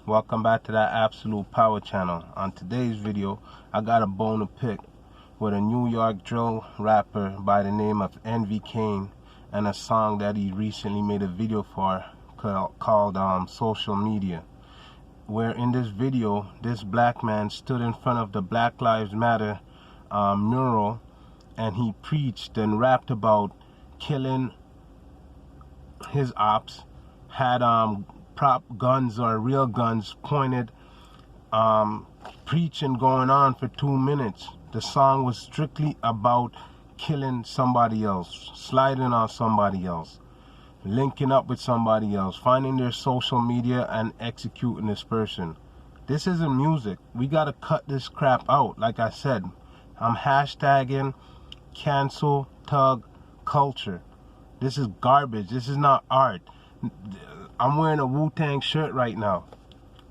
Welcome back to that Absolute Power channel. On today's video, I got a bone to pick with a New York drill rapper by the name of Caine and a song that he recently made a video for called Social Media, where in this video, this black man stood in front of the Black Lives Matter mural, and he preached and rapped about killing his ops, had prop guns or real guns pointed, preaching going on for 2 minutes. The song was strictly about killing somebody else, sliding on somebody else, linking up with somebody else, finding their social media and executing this person. This isn't music. We gotta cut this crap out. Like I said, I'm hashtagging cancel thug culture. This is garbage. This is not art. I'm wearing a Wu-Tang shirt right now.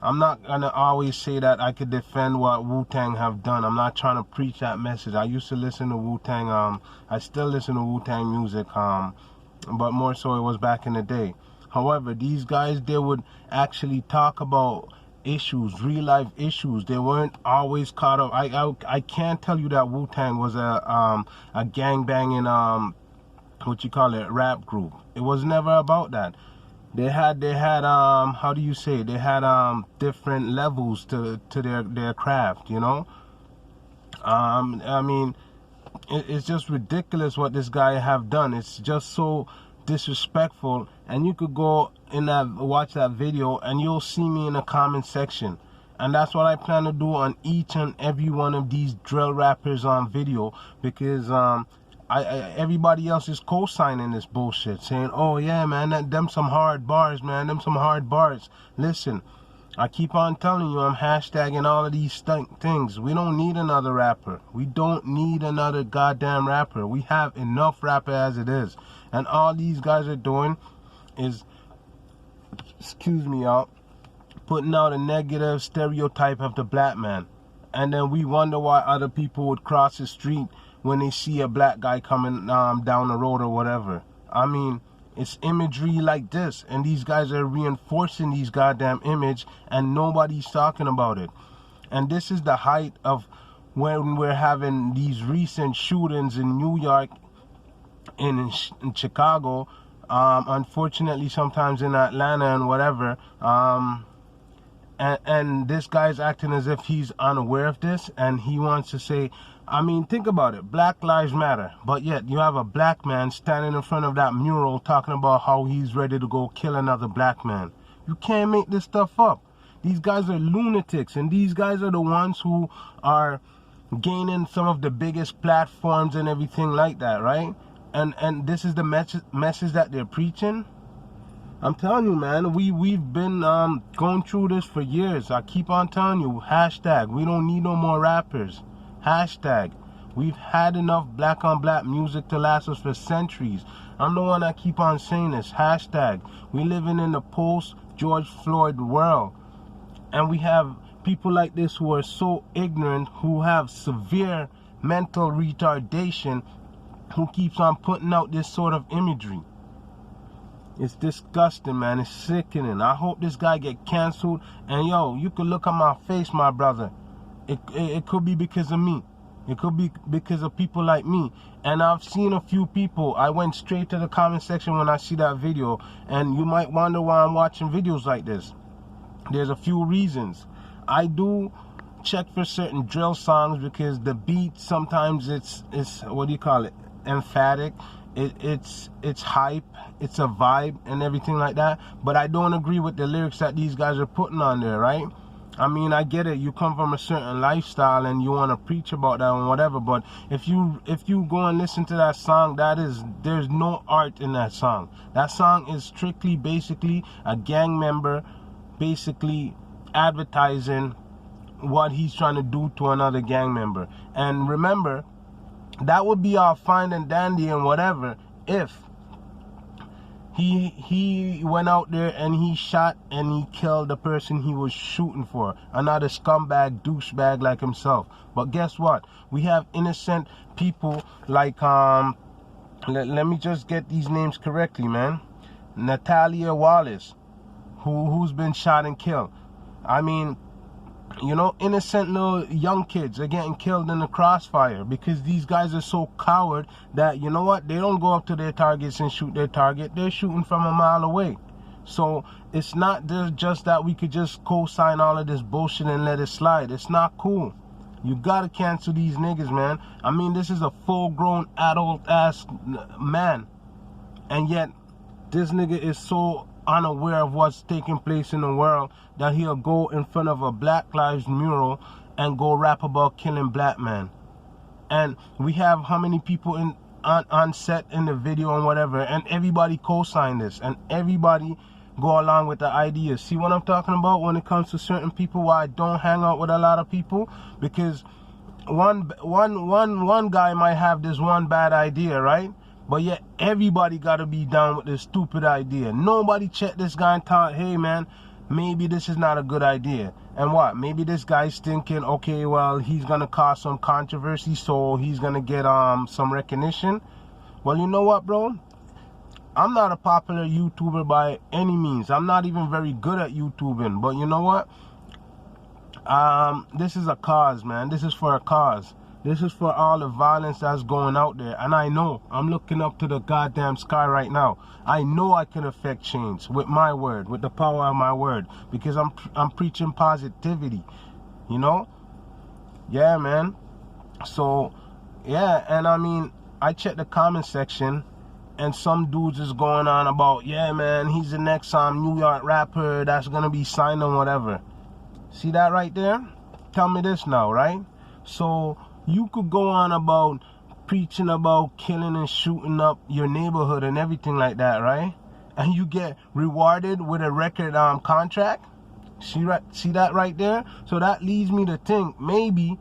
I'm not gonna always say that I could defend what Wu-Tang have done. I'm not trying to preach that message. I used to listen to Wu-Tang. I still listen to Wu-Tang music. But more so it was back in the day. However, these guys, they would actually talk about issues, real life issues. They weren't always caught up. I can't tell you that Wu-Tang was a gang banging rap group. It was never about that. They had how do you say, they had different levels to their craft, you know. I mean, it's just ridiculous what this guy have done. It's just so disrespectful. And you could go in watch that video and you'll see me in the comment section. And that's what I plan to do on each and every one of these drill rappers on video, because everybody else is co-signing this bullshit, saying, oh yeah, man, them some hard bars, man, them some hard bars. Listen, I keep on telling you, I'm hashtagging all of these things. We don't need another rapper. We don't need another goddamn rapper. We have enough rapper as it is. And all these guys are doing is, excuse me, y'all, putting out a negative stereotype of the black man. And then we wonder why other people would cross the street when they see a black guy coming down the road or whatever. I mean, it's imagery like this, and these guys are reinforcing these goddamn image, and nobody's talking about it. And this is the height of when we're having these recent shootings in New York, in Chicago, unfortunately sometimes in Atlanta and whatever, and this guy's acting as if he's unaware of this, and he wants to say, I mean, think about it. Black Lives Matter. But yet you have a black man standing in front of that mural talking about how he's ready to go kill another black man. You can't make this stuff up. These guys are lunatics, and these guys are the ones who are gaining some of the biggest platforms and everything like that, right? And this is the message that they're preaching. I'm telling you, man, we've been going through this for years. I keep on telling you, hashtag, we don't need no more rappers. Hashtag, we've had enough black on black music to last us for centuries. I'm the one that keep on saying this. Hashtag, we living in the post George Floyd world, and we have people like this who are so ignorant, who have severe mental retardation, who keeps on putting out this sort of imagery. It's disgusting, man. It's sickening. I hope this guy get canceled. And yo, you could look at my face, my brother. It could be because of me. It could be because of people like me. And I've seen a few people. I went straight to the comment section when I see that video. And you might wonder why I'm watching videos like this. There's a few reasons. I do check for certain drill songs because the beat sometimes it's what do you call it? Emphatic. It's hype. It's a vibe and everything like that. But I don't agree with the lyrics that these guys are putting on there, right? I mean, I get it. You come from a certain lifestyle and you want to preach about that and whatever. But if you go and listen to that song, there's no art in that song. That song is strictly, basically, a gang member, basically advertising what he's trying to do to another gang member. And remember, that would be all fine and dandy and whatever if he went out there and he shot and he killed the person he was shooting for, another scumbag, douchebag like himself. But guess what? We have innocent people like let me just get these names correctly, man. Natalia Wallace, who's been shot and killed. I mean, you know, innocent little young kids are getting killed in the crossfire because these guys are so coward that, you know what, they don't go up to their targets and shoot their target. They're shooting from a mile away. So it's not just that we could just co-sign all of this bullshit and let it slide. It's not cool. You gotta cancel these niggas, man. I mean, this is a full-grown adult-ass man, and yet this nigga is so unaware of what's taking place in the world that he'll go in front of a Black Lives mural and go rap about killing black men. And we have how many people on set in the video and whatever, and everybody co-sign this, and everybody go along with the idea. See what I'm talking about when it comes to certain people? Why I don't hang out with a lot of people? Because one guy might have this one bad idea, right? But yet everybody got to be down with this stupid idea. Nobody checked this guy and thought, hey man, maybe this is not a good idea. And what? Maybe this guy's thinking, okay, well, he's gonna cause some controversy, so he's gonna get some recognition. Well, you know what, bro? I'm not a popular YouTuber by any means. I'm not even very good at YouTubing. But you know what? This is a cause, man. This is for a cause. This is for all the violence that's going out there. And I know, I'm looking up to the goddamn sky right now. I know I can affect change with my word, with the power of my word. Because I'm preaching positivity, you know? Yeah, man. So, yeah, and I mean, I checked the comment section, and some dudes is going on about, yeah, man, he's the next New York rapper that's going to be signed or whatever. See that right there? Tell me this now, right? So you could go on about preaching about killing and shooting up your neighborhood and everything like that, right? And you get rewarded with a record contract. See that right there? So that leads me to think maybe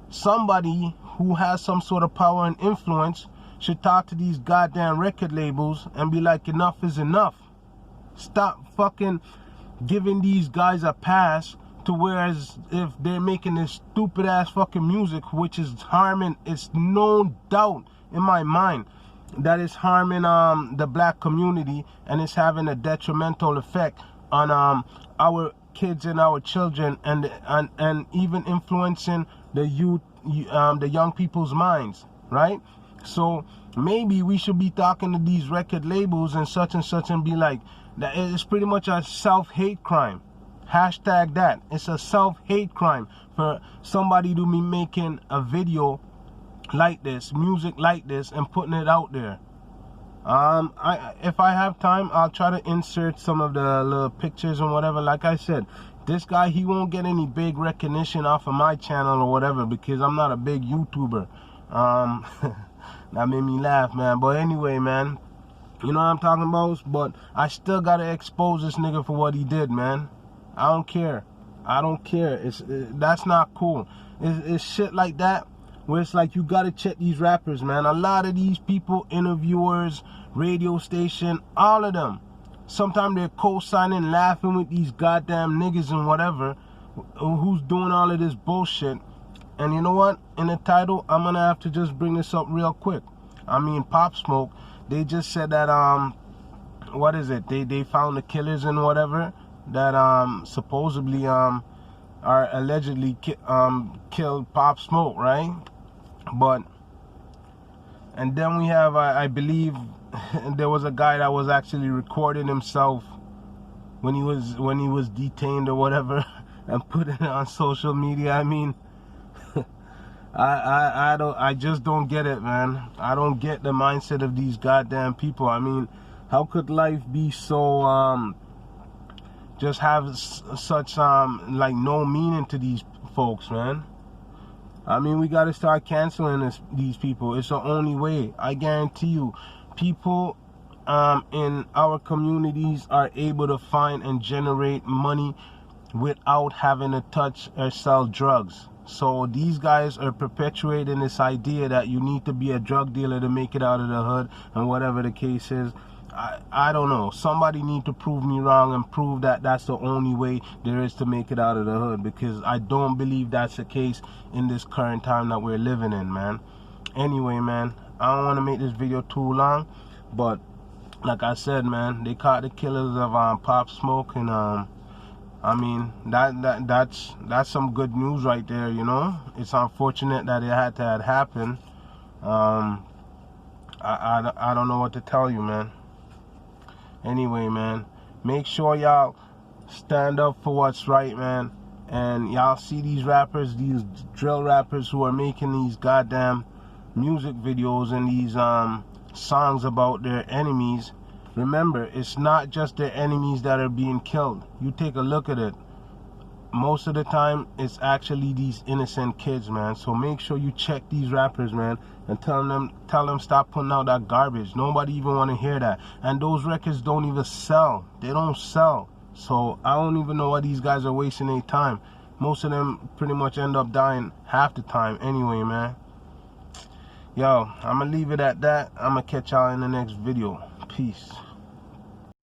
somebody who has some sort of power and influence should talk to these goddamn record labels and be like, enough is enough. Stop fucking giving these guys a pass to whereas if they're making this stupid ass fucking music, which is harming, it's no doubt in my mind that it's harming the black community, and it's having a detrimental effect on our kids and our children, and even influencing the youth, the young people's minds, right? So maybe we should be talking to these record labels and such and be like, that it's pretty much a self-hate crime. Hashtag that. It's a self-hate crime for somebody to be making a video like this, music like this, and putting it out there. If I have time, I'll try to insert some of the little pictures and whatever. Like I said, this guy, he won't get any big recognition off of my channel or whatever because I'm not a big YouTuber. That made me laugh, man. But anyway, man, you know what I'm talking about? But I still gotta expose this nigga for what he did, man. I don't care. I don't care. That's not cool. It's shit like that where it's like you gotta check these rappers, man. A lot of these people, interviewers, radio station, all of them, sometimes they're co-signing, laughing with these goddamn niggas and whatever who's doing all of this bullshit. And you know what? In the title, I'm gonna have to just bring this up real quick. I mean, Pop Smoke, they just said that what is it? They found the killers and whatever that supposedly are allegedly killed Pop Smoke, right? But and then we have I believe there was a guy that was actually recording himself when he was detained or whatever and put it on social media. I mean, I just don't get it, man. I don't get the mindset of these goddamn people. I mean, how could life be so just have such like no meaning to these folks, man? I mean, we gotta start canceling these people. It's the only way. I guarantee you, people in our communities are able to find and generate money without having to touch or sell drugs. So these guys are perpetuating this idea that you need to be a drug dealer to make it out of the hood, and whatever the case is. I don't know. Somebody need to prove me wrong and prove that that's the only way there is to make it out of the hood, because I don't believe that's the case in this current time that we're living in, man. Anyway, man, I don't want to make this video too long, but like I said, man, they caught the killers of Pop Smoke and I mean, that's some good news right there, you know. It's unfortunate that it had to happen. I don't know what to tell you, man. Anyway, man, make sure y'all stand up for what's right, man. And y'all see these rappers, these drill rappers who are making these goddamn music videos and these songs about their enemies. Remember, it's not just their enemies that are being killed. You take a look at it. Most of the time, it's actually these innocent kids, man. So make sure you check these rappers, man, and tell them stop putting out that garbage. Nobody even want to hear that. And those records don't even sell. They don't sell. So I don't even know why these guys are wasting their time. Most of them pretty much end up dying half the time anyway, man. Yo, I'm gonna leave it at that. I'm gonna catch y'all in the next video. Peace.